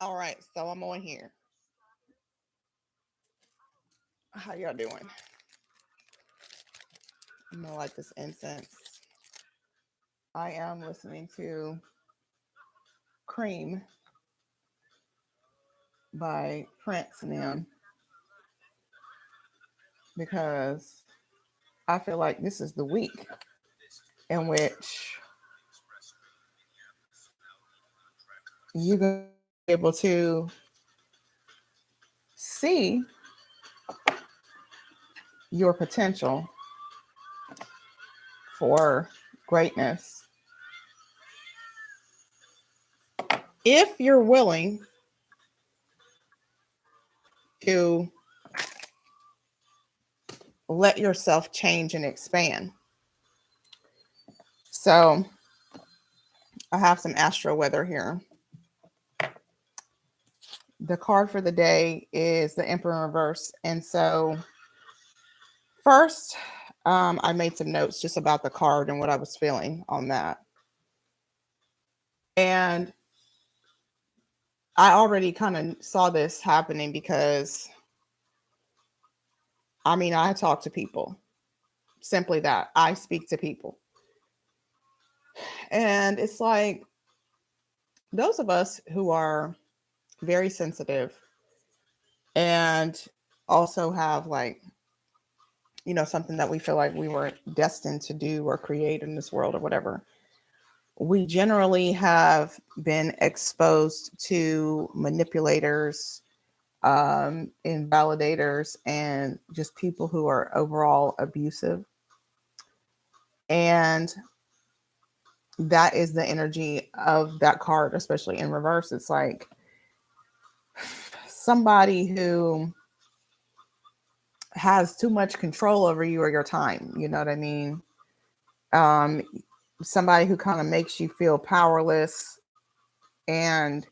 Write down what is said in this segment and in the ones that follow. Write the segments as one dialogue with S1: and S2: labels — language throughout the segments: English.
S1: All right, so I'm on here. How y'all doing? I'm gonna light this incense. I am listening to Cream by Prince now because I feel like this is the week in which you're gonna be able to see your potential for greatness if you're willing to let yourself change and expand. So I have some astro weather here. The card for the day is the Emperor in reverse. And so first, I made some notes just about the card and what I was feeling on that. And I already kind of saw this happening because I talk to people. Simply that. I speak to people. And it's like those of us who are very sensitive and also have like, something that we feel like we were destined to do or create in this world or whatever, we generally have been exposed to manipulators, invalidators, and just people who are overall abusive. And that is the energy of that card, especially in reverse. It's like somebody who has too much control over you or your time. You know what I mean? Um, Somebody who kind of makes you feel powerless, and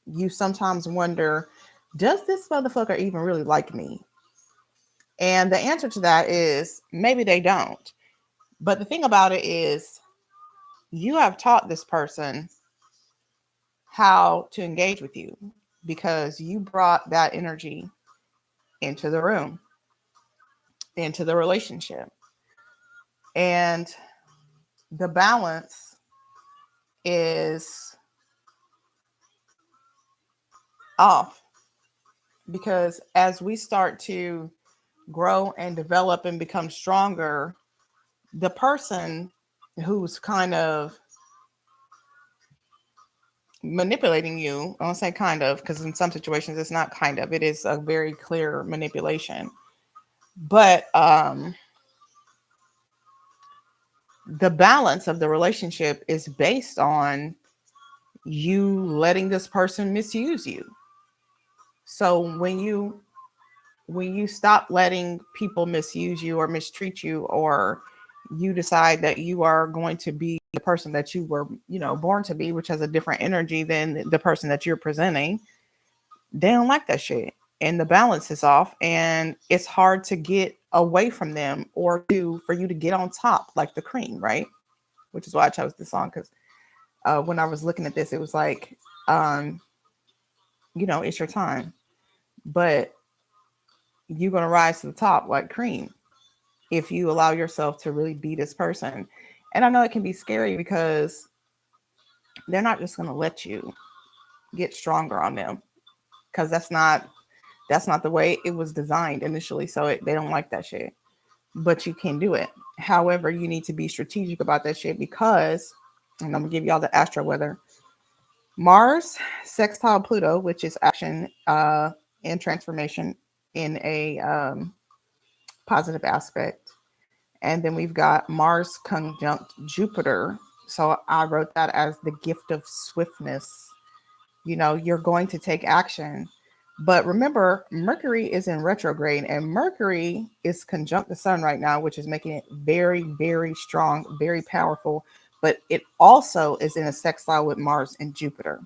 S1: you sometimes wonder, does this motherfucker even really like me? And the answer to that is maybe they don't. But the thing about it is, you have taught this person how to engage with you because you brought that energy into the room, into the relationship. And the balance is off because as we start to grow and develop and become stronger, the person who's kind of manipulating you, I won't say kind of, because in some situations it's not kind of, it is a very clear manipulation. But the balance of the relationship is based on you letting this person misuse you. So when you stop letting people misuse you or mistreat you, or you decide that you are going to be the person that you were, born to be, which has a different energy than the person that you're presenting, they don't like that shit. And the balance is off, and it's hard to get away from them or for you to get on top like the Cream, right? Which is why I chose this song, because when I was looking at this, it was like, um, it's your time, but you're gonna rise to the top like Cream if you allow yourself to really be this person. And I know it can be scary because they're not just gonna let you get stronger on them, because that's not the way it was designed initially. So they don't like that shit, but you can do it. However, you need to be strategic about that shit because, and I'm gonna give y'all the astro weather. Mars sextile Pluto, which is action and transformation in a positive aspect. And then we've got Mars conjunct Jupiter. So I wrote that as the gift of swiftness. You're going to take action. But remember, Mercury is in retrograde, and Mercury is conjunct the sun right now, which is making it very, very strong, very powerful. But it also is in a sextile with Mars and Jupiter.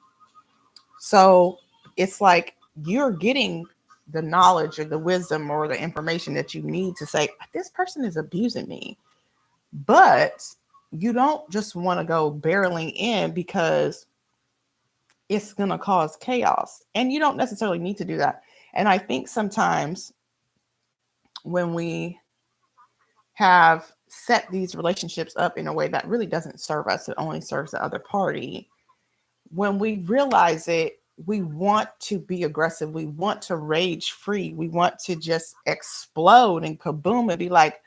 S1: So it's like you're getting the knowledge or the wisdom or the information that you need to say, this person is abusing me. But you don't just want to go barreling in, because it's going to cause chaos. And you don't necessarily need to do that. And I think sometimes when we have set these relationships up in a way that really doesn't serve us, it only serves the other party, when we realize it, we want to be aggressive. We want to rage free. We want to just explode and kaboom and be like,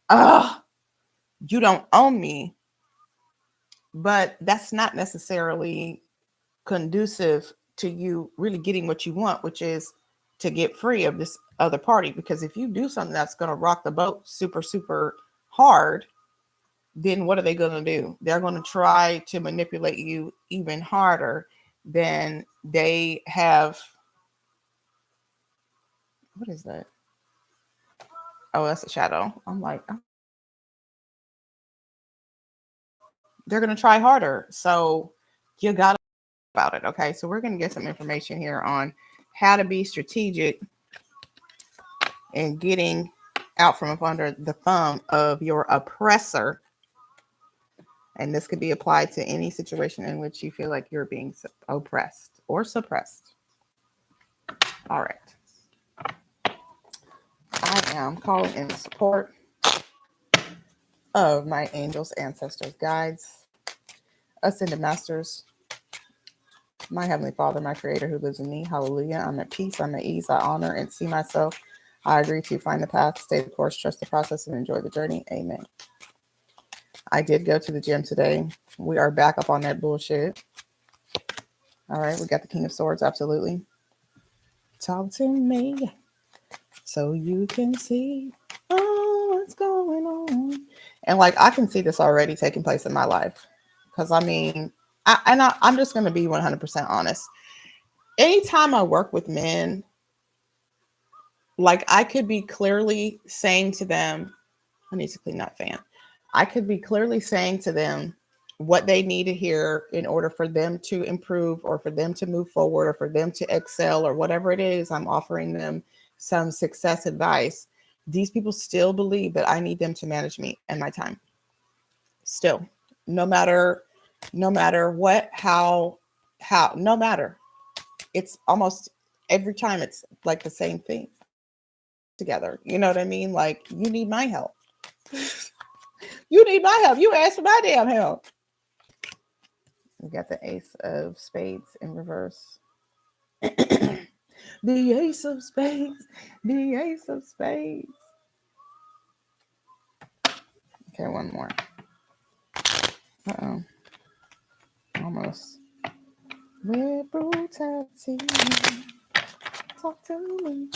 S1: oh, you don't own me. But that's not necessarily conducive to you really getting what you want, which is to get free of this other party. Because if you do something that's going to rock the boat super, super hard, then what are they going to do? They're going to try to manipulate you even harder than they have. What is that? Oh, that's a shadow. I'm like, they're going to try harder. So you got to about it. Okay. So we're going to get some information here on how to be strategic and getting out from under the thumb of your oppressor. And this could be applied to any situation in which you feel like you're being oppressed or suppressed. All right. I am calling in support of my angels, ancestors, guides, ascended masters, my Heavenly Father, my Creator who lives in me. Hallelujah. I'm at peace. I'm at ease. I honor and see myself. I agree to find the path, stay the course, trust the process, and enjoy the journey. Amen. I did go to the gym today. We are back up on that bullshit. All right. We got the King of Swords. Absolutely. Talk to me so you can see what's going on. And like, I can see this already taking place in my life. Because I mean, I'm just going to be 100% honest. Anytime I work with men, like I could be clearly saying to them, I need to clean that fan. I could be clearly saying to them what they need to hear in order for them to improve or for them to move forward or for them to excel or whatever it is. I'm offering them some success advice. These people still believe that I need them to manage me and my time. Still, no matter what, how, no matter. It's almost every time it's like the same thing together. You know what I mean? Like, you need my help. You need my help. You asked for my damn help. We got the Ace of Spades in reverse. The Ace of Spades. The Ace of Spades. Okay, one more. Uh-oh. Almost. With brutality. Talk to me.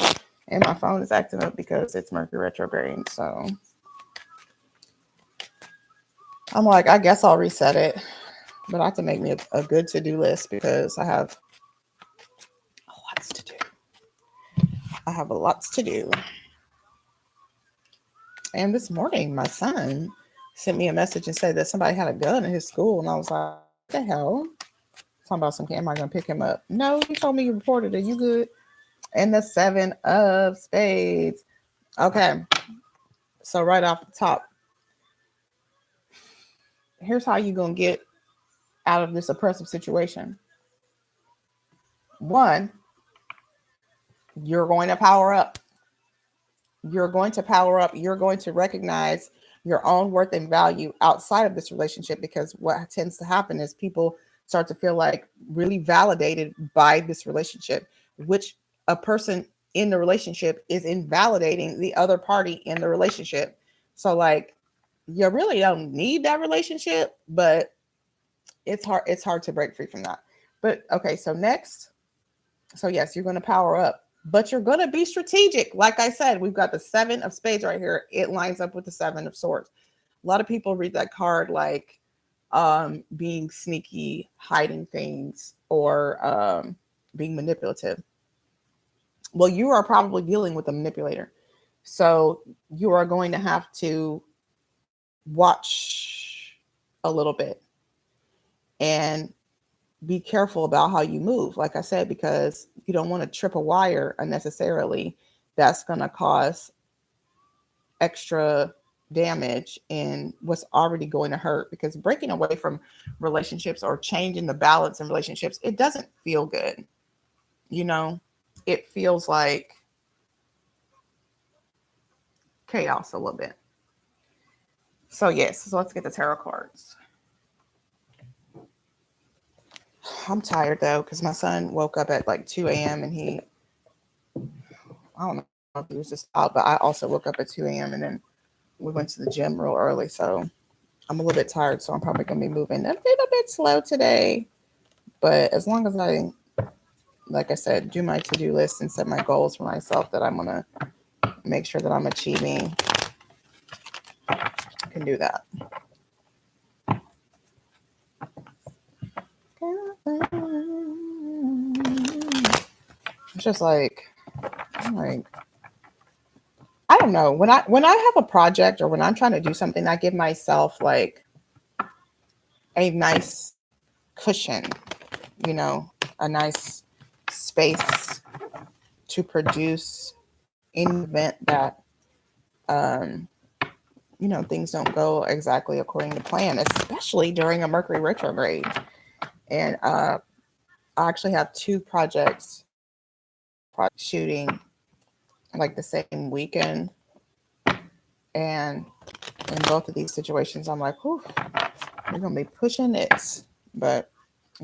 S1: And my phone is acting up because it's Mercury retrograde. So I'm like, I guess I'll reset it. But I have to make me a good to-do list because I have lots to do. I have lots to do. And this morning, my son sent me a message and said that somebody had a gun in his school. And I was like, what the hell? Talking about some, am I going to pick him up? No, he told me you reported it. You good? And the 7 of Spades. Okay. So right off the top, here's how you're going to get out of this oppressive situation. 1, you're going to power up. You're going to power up. You're going to recognize your own worth and value outside of this relationship, because what tends to happen is people start to feel like really validated by this relationship, which a person in the relationship is invalidating the other party in the relationship. So like, you really don't need that relationship, but it's hard to break free from that. But okay, so next, so yes, you're going to power up, but you're going to be strategic. Like I said, we've got the 7 of Spades right here. It lines up with the 7 of Swords. A lot of people read that card like being sneaky, hiding things, or being manipulative. Well, you are probably dealing with a manipulator. So you are going to have to watch a little bit and be careful about how you move. Like I said, because you don't want to trip a wire unnecessarily. That's going to cause extra damage in what's already going to hurt, because breaking away from relationships or changing the balance in relationships, it doesn't feel good. You know, it feels like chaos a little bit. So yes, so let's get the tarot cards. I'm tired though, because my son woke up at like 2 a.m. and I don't know if he was just out, but I also woke up at 2 a.m. and then we went to the gym real early. So I'm a little bit tired. So I'm probably going to be moving a little bit slow today. But as long as I, like I said, do my to-do list and set my goals for myself that I'm going to make sure that I'm achieving, I can do that. It's just like, I'm like, I don't know. When I have a project or when I'm trying to do something, I give myself like a nice cushion, you know, a nice space to produce in the event that you know, things don't go exactly according to plan, especially during a Mercury retrograde. And I actually have two projects shooting like the same weekend. And in both of these situations, I'm like, whew, we're going to be pushing it. But,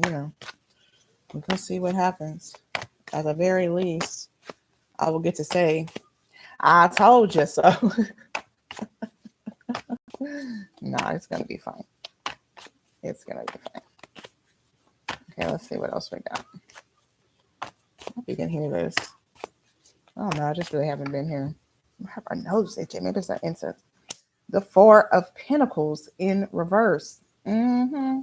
S1: you know, we're going to see what happens. At the very least, I will get to say, I told you so. Nah, it's going to be fine. It's going to be fine. Okay, let's see what else we got. I hope you can hear this. I don't know. I just really haven't been here. I have our nose itching. Maybe it's that incense. The Four of Pentacles in reverse. Mm-hmm.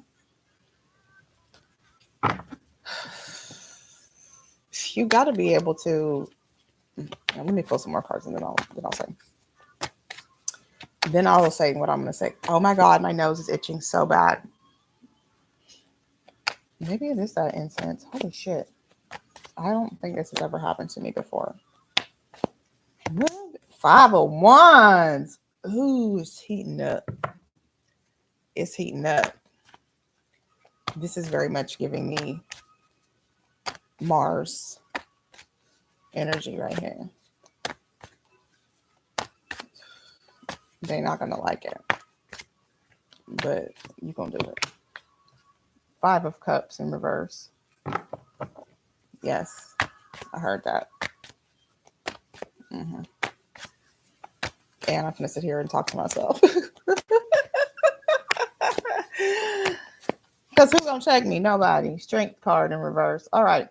S1: You got to be able to. Let me pull some more cards and then I'll say. Then I will say what I'm going to say. Oh my God, my nose is itching so bad. Maybe it is that incense. Holy shit. I don't think this has ever happened to me before. 5 of Wands. Ooh, it's heating up. It's heating up. This is very much giving me Mars energy right here. They're not going to like it. But you're going to do it. 5 of Cups in reverse. Yes, I heard that. Mm-hmm. And I'm going to sit here and talk to myself. Because who's going to check me? Nobody. Strength card in reverse. All right.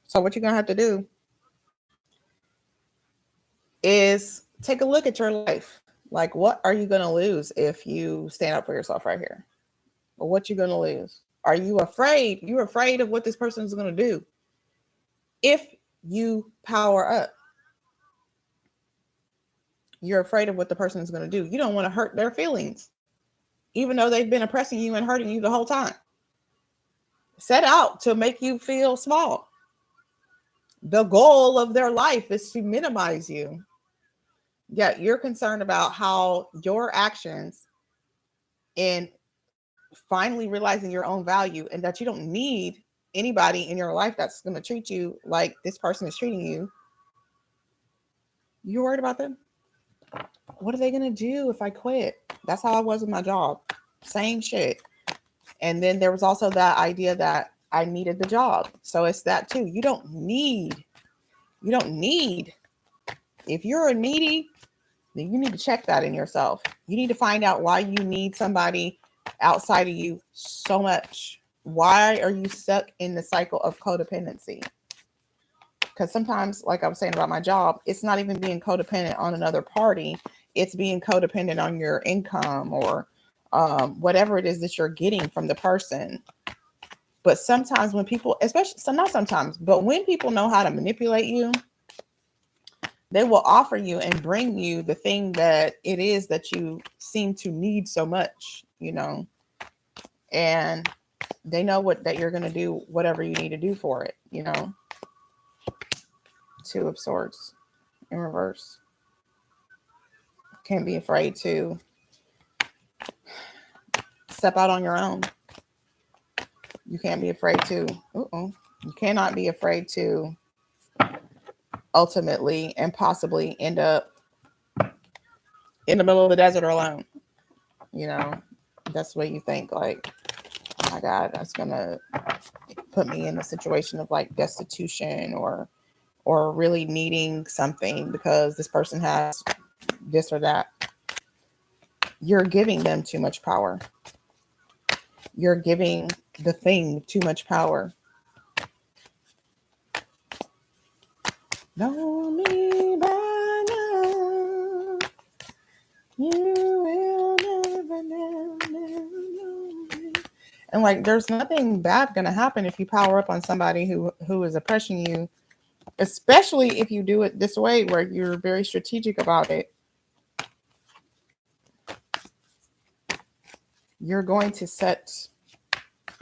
S1: So what you're going to have to do is take a look at your life. Like, what are you going to lose if you stand up for yourself right here? Or what you going to lose? Are you afraid? You're afraid of what this person is going to do if you power up. You're afraid of what the person is going to do. You don't want to hurt their feelings, even though they've been oppressing you and hurting you the whole time. Set out to make you feel small. The goal of their life is to minimize you. Yet you're concerned about how your actions in finally realizing your own value and that you don't need anybody in your life that's going to treat you like this person is treating you. You're worried about them? What are they going to do if I quit? That's how I was with my job. Same shit. And then there was also that idea that I needed the job. So it's that too. You don't need. If you're a needy, then you need to check that in yourself. You need to find out why you need somebody outside of you so much. Why are you stuck in the cycle of codependency? Because sometimes, like I was saying about my job, it's not even being codependent on another party. It's being codependent on your income or whatever it is that you're getting from the person. But sometimes when people, especially, so not sometimes, but when people know how to manipulate you, they will offer you and bring you the thing that it is that you seem to need so much, you know, and they know that you're going to do whatever you need to do for it, you know. 2 of Swords in reverse. can't be afraid to step out on your own. You can't be afraid to, you cannot be afraid to ultimately and possibly end up in the middle of the desert alone. You know, that's what you think, like, oh my God, that's gonna put me in a situation of like destitution or really needing something because this person has this or that. You're giving them too much power. You're giving the thing too much power. Know me by now. You will never know me. And like, there's nothing bad gonna happen if you power up on somebody who is oppressing you, especially if you do it this way where you're very strategic about it. You're going to set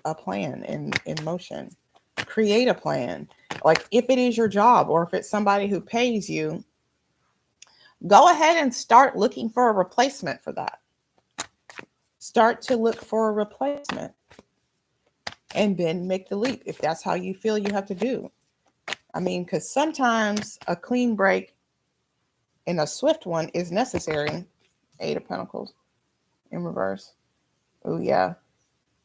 S1: a plan in motion. Create a plan. Like if it is your job or if it's somebody who pays you, go ahead and start looking for a replacement for that. Start to look for a replacement and then make the leap if that's how you feel you have to do. I mean, because sometimes a clean break and a swift one is necessary. 8 of Pentacles in reverse. Oh yeah.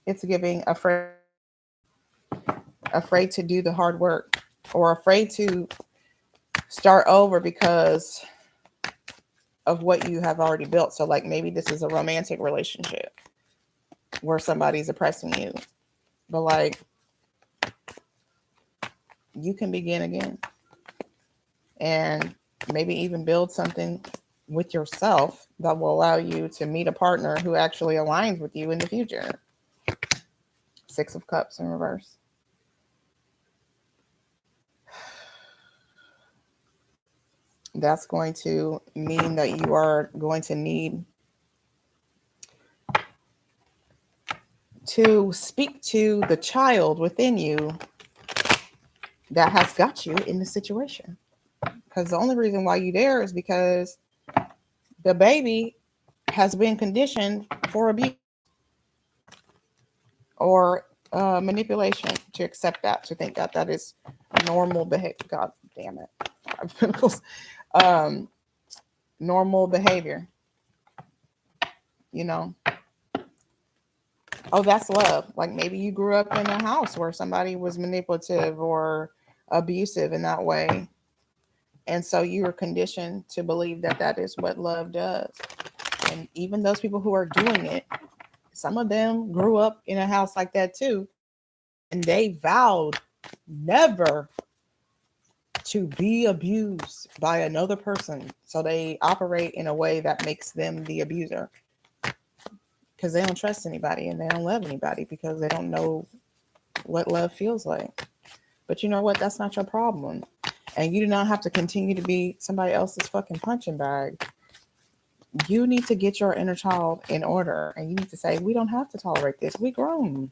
S1: It's giving afraid to do the hard work or afraid to start over because of what you have already built. So like maybe this is a romantic relationship where somebody's oppressing you, but like you can begin again and maybe even build something with yourself that will allow you to meet a partner who actually aligns with you in the future. 6 of Cups in reverse. That's going to mean that you are going to need to speak to the child within you that has got you in the situation. Because the only reason why you're there is because the baby has been conditioned for abuse or manipulation to accept that, to think that that is normal behavior. God damn it. Normal behavior. You know, oh, that's love. Like maybe you grew up in a house where somebody was manipulative or abusive in that way. And so you were conditioned to believe that that is what love does. And even those people who are doing it, some of them grew up in a house like that too. And they vowed never to be abused by another person. So they operate in a way that makes them the abuser. Because they don't trust anybody and they don't love anybody because they don't know what love feels like. But you know what? That's not your problem. And you do not have to continue to be somebody else's fucking punching bag. You need to get your inner child in order. And you need to say, we don't have to tolerate this. We grown.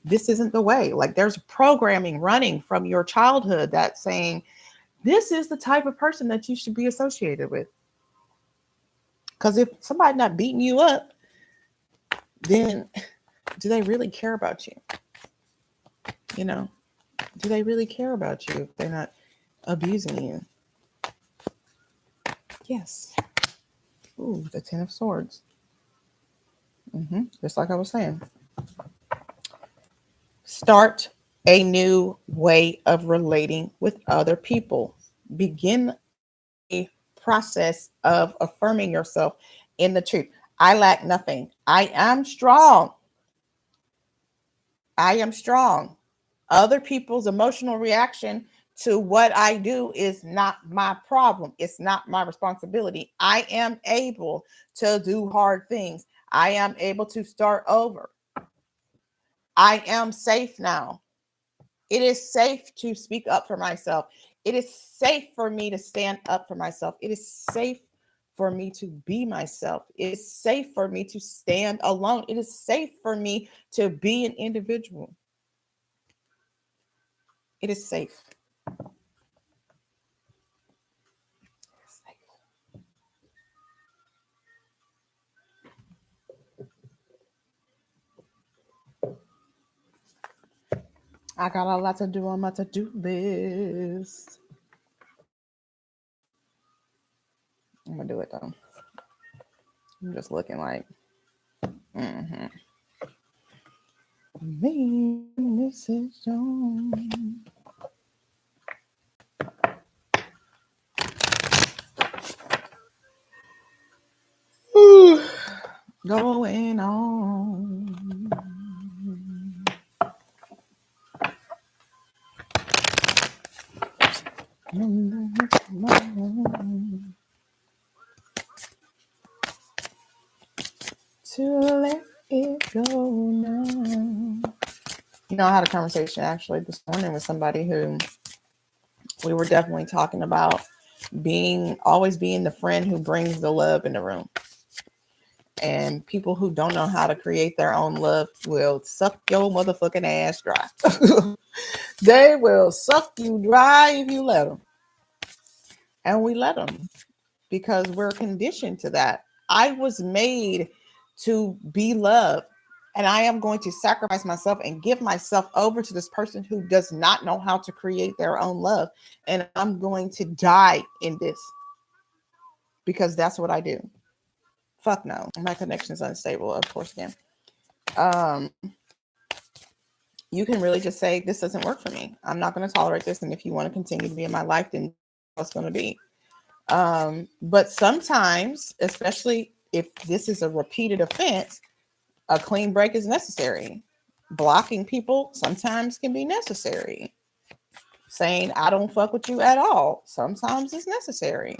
S1: This isn't the way. Like there's programming running from your childhood that's saying, this is the type of person that you should be associated with. Because if somebody's not beating you up, then do they really care about you? You know, do they really care about you if they're not abusing you? Yes. Ooh, the 10 of Swords. Just like I was saying. Start a new way of relating with other people. Begin a process of affirming yourself in the truth. I lack nothing. I am strong. I am strong. Other people's emotional reaction to what I do is not my problem. It's not my responsibility. I am able to do hard things. I am able to start over. I am safe now. It is safe to speak up for myself. It is safe for me to stand up for myself. It is safe for me to be myself. It is safe for me to stand alone. It is safe for me to be an individual. It is safe. I got a lot to do on my to-do list. I'm gonna do it though. I'm just looking like, mm-hmm. Me, Mrs. Jones. Going on. To let it go now. You know, I had a conversation actually this morning with somebody who we were definitely talking about always being the friend who brings the love in the room. And people who don't know how to create their own love will suck your motherfucking ass dry. They will suck you dry if you let them. And we let them because we're conditioned to that. I was made to be loved. And I am going to sacrifice myself and give myself over to this person who does not know how to create their own love. And I'm going to die in this because that's what I do. Fuck no. My connection is unstable, of course, again. You can really just say, this doesn't work for me. I'm not going to tolerate this. And if you want to continue to be in my life, then what's going to be. But sometimes, especially if this is a repeated offense, a clean break is necessary. Blocking people sometimes can be necessary. Saying, I don't fuck with you at all, sometimes is necessary.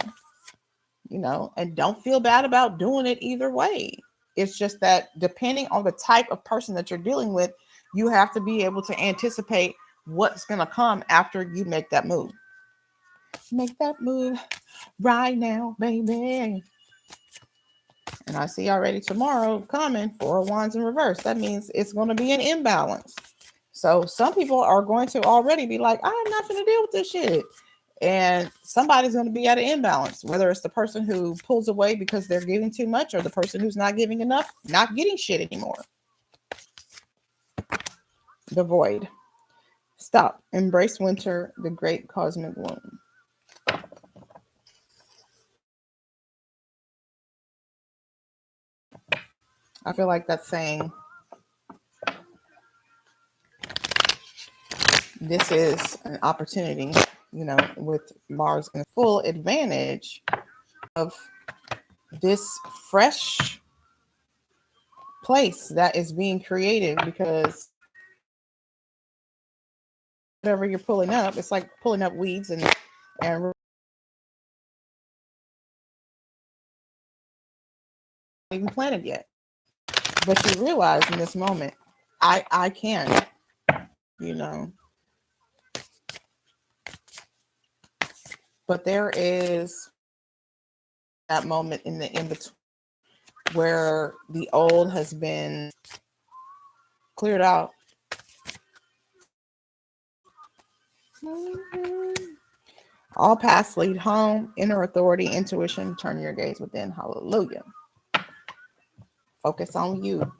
S1: And don't feel bad about doing it either way. It's just that depending on the type of person that you're dealing with, you have to be able to anticipate what's going to come after you make that move. Make that move right now, baby. And I see already tomorrow coming 4 of Wands in reverse. That means it's going to be an imbalance. So some people are going to already be like, I'm not going to deal with this shit. And somebody's going to be at an imbalance, whether it's the person who pulls away because they're giving too much or the person who's not giving enough, not getting shit anymore. The void. Stop. Embrace winter, the great cosmic womb. I feel like that's saying this is an opportunity, with Mars in full advantage of this fresh place that is being created, because whatever you're pulling up, it's like pulling up weeds and even planted yet. But you realize in this moment, I can, But there is that moment in the in between where the old has been cleared out. All paths lead home. Inner authority, intuition, turn your gaze within. Hallelujah. Focus on you.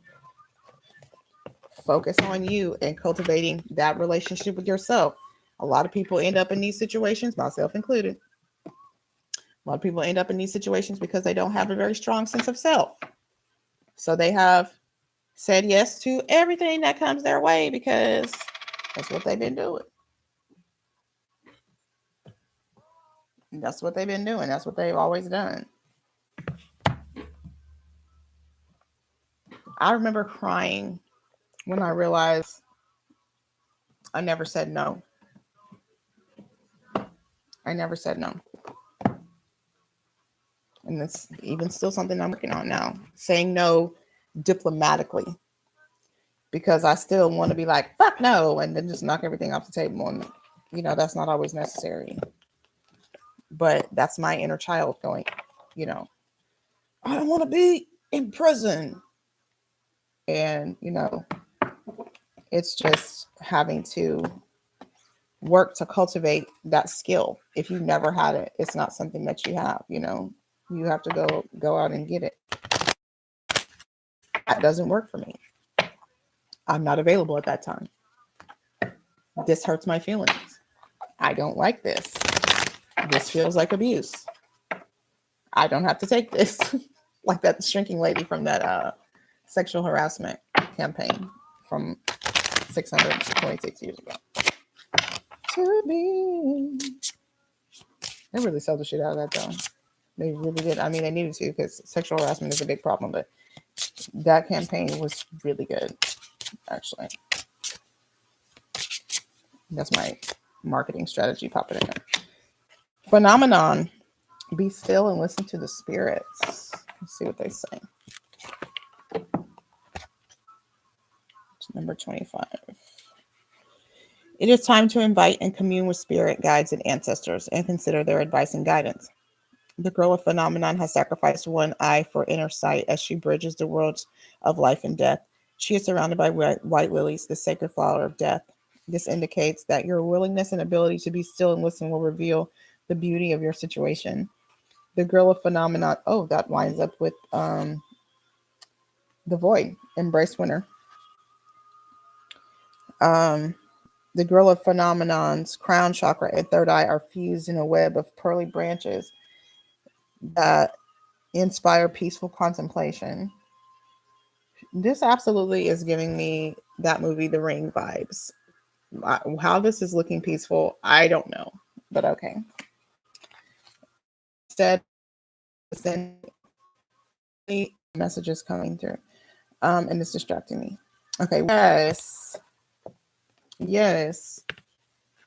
S1: Focus on you and cultivating that relationship with yourself. A lot of people end up in these situations, myself included. A lot of people end up in these situations because they don't have a very strong sense of self. So they have said yes to everything that comes their way because that's what they've been doing. That's what they've been doing. That's what they've always done. I remember crying when I realized I never said no. I never said no. And it's even still something I'm working on now. Saying no diplomatically. Because I still want to be like, fuck no, and then just knock everything off the table. And, that's not always necessary. But that's my inner child going, I don't want to be in prison. And, it's just having to work to cultivate that skill. If you never had it, it's not something that you have, you have to go out and get it. That doesn't work for me. I'm not available at that time. This hurts my feelings. I don't like this. This feels like abuse. I don't have to take this. Like that shrinking lady from that sexual harassment campaign from 626 years ago. To be. They really sold the shit out of that though. They really did. I mean, they needed to because sexual harassment is a big problem, but that campaign was really good, actually. That's my marketing strategy popping in there. Phenomenon. Be still and listen to the spirits. Let's see what they say. Number 25. It is time to invite and commune with spirit guides and ancestors and consider their advice and guidance. The girl of Phenomenon has sacrificed one eye for inner sight as she bridges the worlds of life and death. She is surrounded by white lilies, the sacred flower of death. This indicates that your willingness and ability to be still and listen will reveal the beauty of your situation. The girl of Phenomenon. Oh, that winds up with the void. Embrace winter. The girl of Phenomenon's crown chakra and third eye are fused in a web of pearly branches that inspire peaceful contemplation. This absolutely is giving me that movie, The Ring vibes. How this is looking peaceful, I don't know, but okay. Instead, send messages coming through, and it's distracting me. Okay, yes,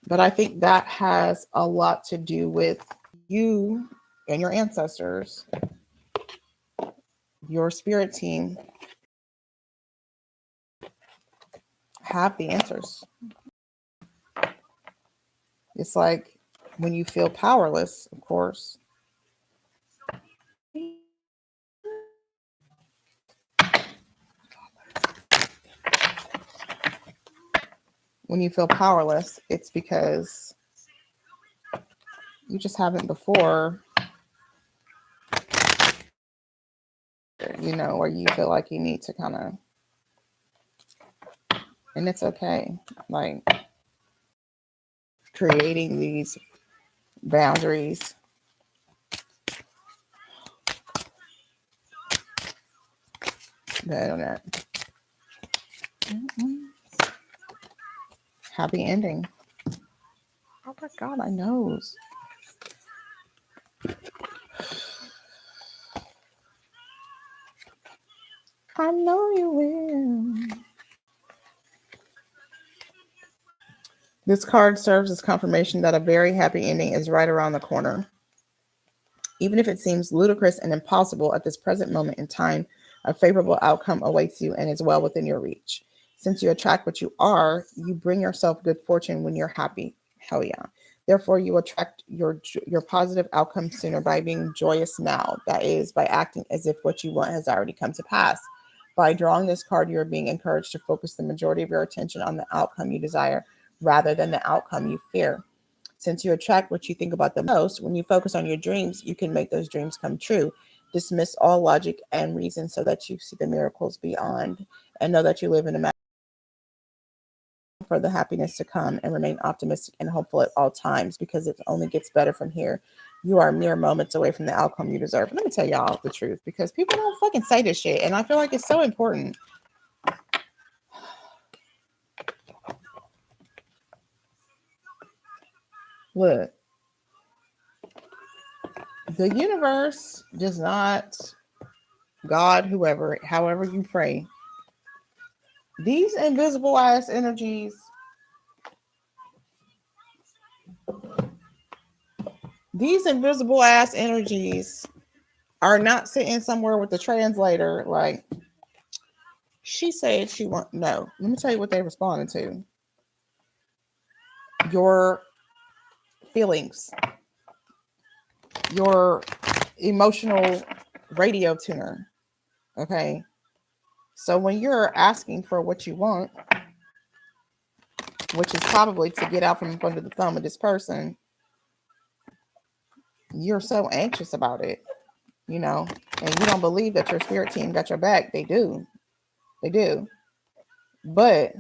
S1: but I think that has a lot to do with you and your ancestors, your spirit team have the answers. It's like when you feel powerless, of course. When you feel powerless, it's because you just haven't before, or you feel like you need to kind of, and it's okay. Like creating these boundaries. The internet. Happy ending. Oh my God, my nose. I know you will. This card serves as confirmation that a very happy ending is right around the corner. Even if it seems ludicrous and impossible at this present moment in time, a favorable outcome awaits you and is well within your reach. Since you attract what you are, you bring yourself good fortune when you're happy. Hell yeah. Therefore, you attract your positive outcome sooner by being joyous now. That is, by acting as if what you want has already come to pass. By drawing this card, you are being encouraged to focus the majority of your attention on the outcome you desire rather than the outcome you fear. Since you attract what you think about the most, when you focus on your dreams, you can make those dreams come true. Dismiss all logic and reason so that you see the miracles beyond and know that you live in a for the happiness to come and remain optimistic and hopeful at all times because it only gets better from here. You are mere moments away from the outcome you deserve. Let me tell y'all the truth because people don't fucking say this shit. And I feel like it's so important. Look, the universe does not, God, whoever, however you pray, these invisible ass energies are not sitting somewhere with the translator like she said she want. No, let me tell you what they responded to. Your feelings, your emotional radio tuner. Okay. So when you're asking for what you want, which is probably to get out from under the thumb of this person, you're so anxious about it, and you don't believe that your spirit team got your back. They do. But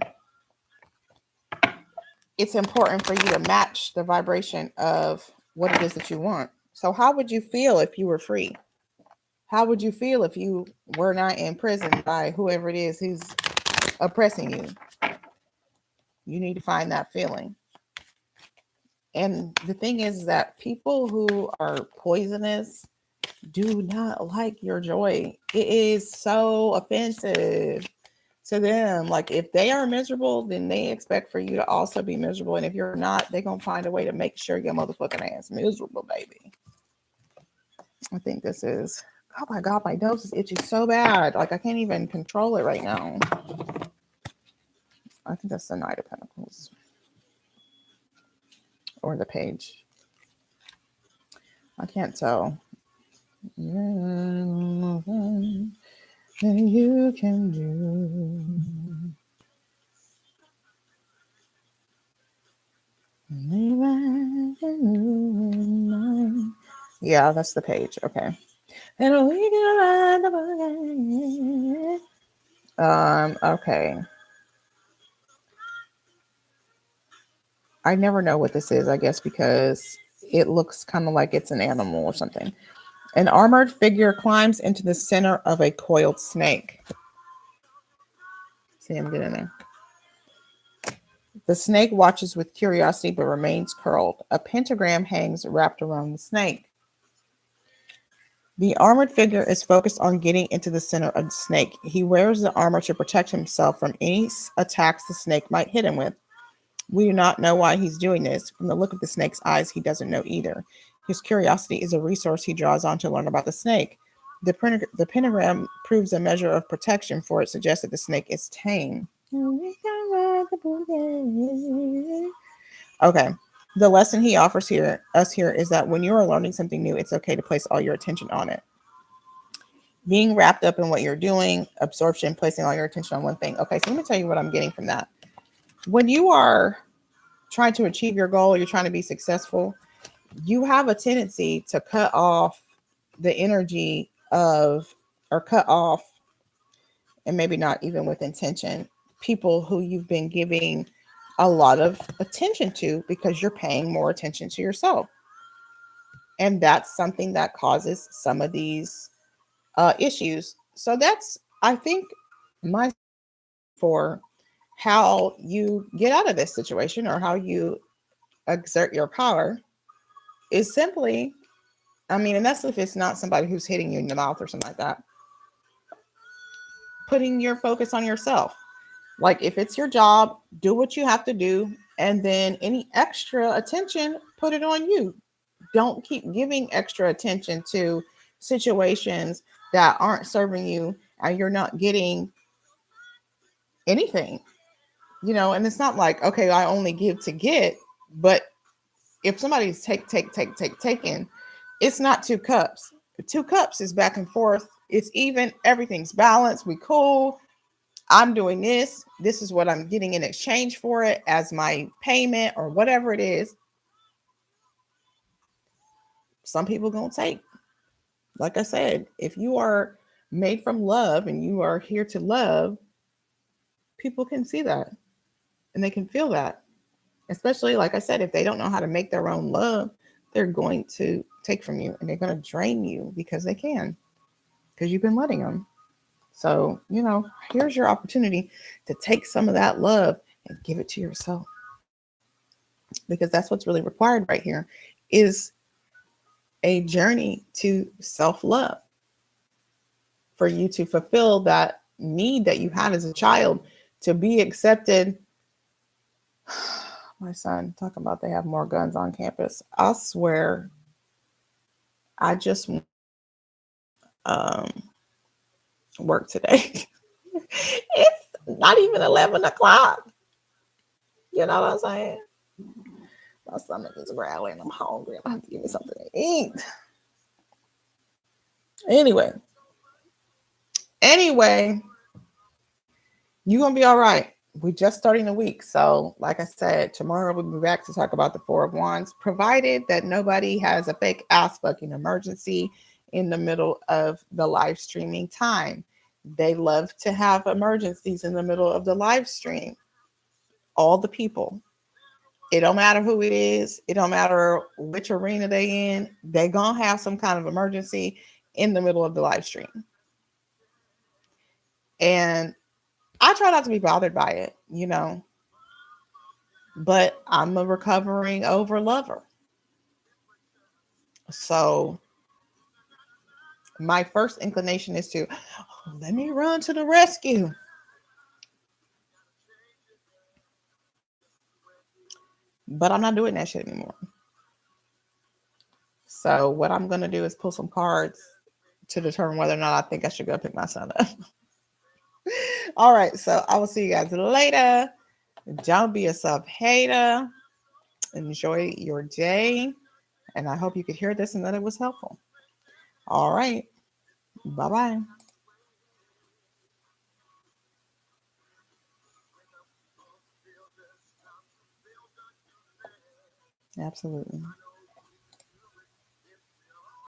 S1: it's important for you to match the vibration of what it is that you want. So how would you feel if you were free? How would you feel if you were not in prison by whoever it is who's oppressing you? You need to find that feeling. And the thing is that people who are poisonous do not like your joy. It is so offensive to them. Like, if they are miserable, then they expect for you to also be miserable. And if you're not, they're going to find a way to make sure your motherfucking ass miserable, baby. I think this is, oh my God, my nose is itching so bad. Like, I can't even control it right now. I think that's the Knight of Pentacles. Or the Page. I can't tell. And you can do. Yeah, that's the Page. Okay. And we can ride the buggy. Okay. I never know what this is, I guess, because it looks kind of like it's an animal or something. An armored figure climbs into the center of a coiled snake. See him get in there. The snake watches with curiosity but remains curled. A pentagram hangs wrapped around the snake. The armored figure is focused on getting into the center of the snake. He wears the armor to protect himself from any attacks the snake might hit him with. We do not know why he's doing this. From the look of the snake's eyes, he doesn't know either. His curiosity is a resource he draws on to learn about the snake. The pentagram proves a measure of protection, for it suggests that the snake is tame. Okay. The lesson he offers us here is that when you are learning something new, it's okay to place all your attention on it. Being wrapped up in what you're doing, absorption, placing all your attention on one thing. Okay, so let me tell you what I'm getting from that. When you are trying to achieve your goal, you're trying to be successful, you have a tendency to cut off the energy of, or cut off, and maybe not even with intention, people who you've been giving a lot of attention to because you're paying more attention to yourself. And that's something that causes some of these issues. So that's, I think, my for how you get out of this situation or how you exert your power is simply, I mean, and that's if it's not somebody who's hitting you in the mouth or something like that, putting your focus on yourself. Like, if it's your job, do what you have to do. And then any extra attention, put it on you. Don't keep giving extra attention to situations that aren't serving you and you're not getting anything, and it's not like, okay, I only give to get, but if somebody's taking, it's not 2 cups. 2 cups is back and forth. It's even, everything's balanced. We cool. I'm doing this. This is what I'm getting in exchange for it as my payment or whatever it is. Some people gonna take. Like I said, if you are made from love and you are here to love, people can see that and they can feel that. Especially, like I said, if they don't know how to make their own love, they're going to take from you and they're going to drain you because they can, because you've been letting them. So, here's your opportunity to take some of that love and give it to yourself, because that's what's really required right here is a journey to self-love for you to fulfill that need that you had as a child to be accepted. My son talking about they have more guns on campus. I swear, I just work today. It's not even 11 o'clock. You know what I'm saying? My stomach is growling. I'm hungry. I have to give me something to eat. Anyway, you're going to be all right. We're just starting the week. So, like I said, tomorrow we'll be back to talk about the 4 of Wands, provided that nobody has a fake ass fucking emergency in the middle of the live streaming time. They love to have emergencies in the middle of the live stream. All the people. It don't matter who it is. It don't matter which arena they in. They gonna have some kind of emergency in the middle of the live stream. And I try not to be bothered by it, but I'm a recovering over lover. So my first inclination is to let me run to the rescue. But I'm not doing that shit anymore. So what I'm gonna do is pull some cards to determine whether or not I think I should go pick my son up. All right, so I will see you guys later. Don't be a sub hater. Enjoy your day. And I hope you could hear this and that it was helpful. All right. Bye bye. Absolutely.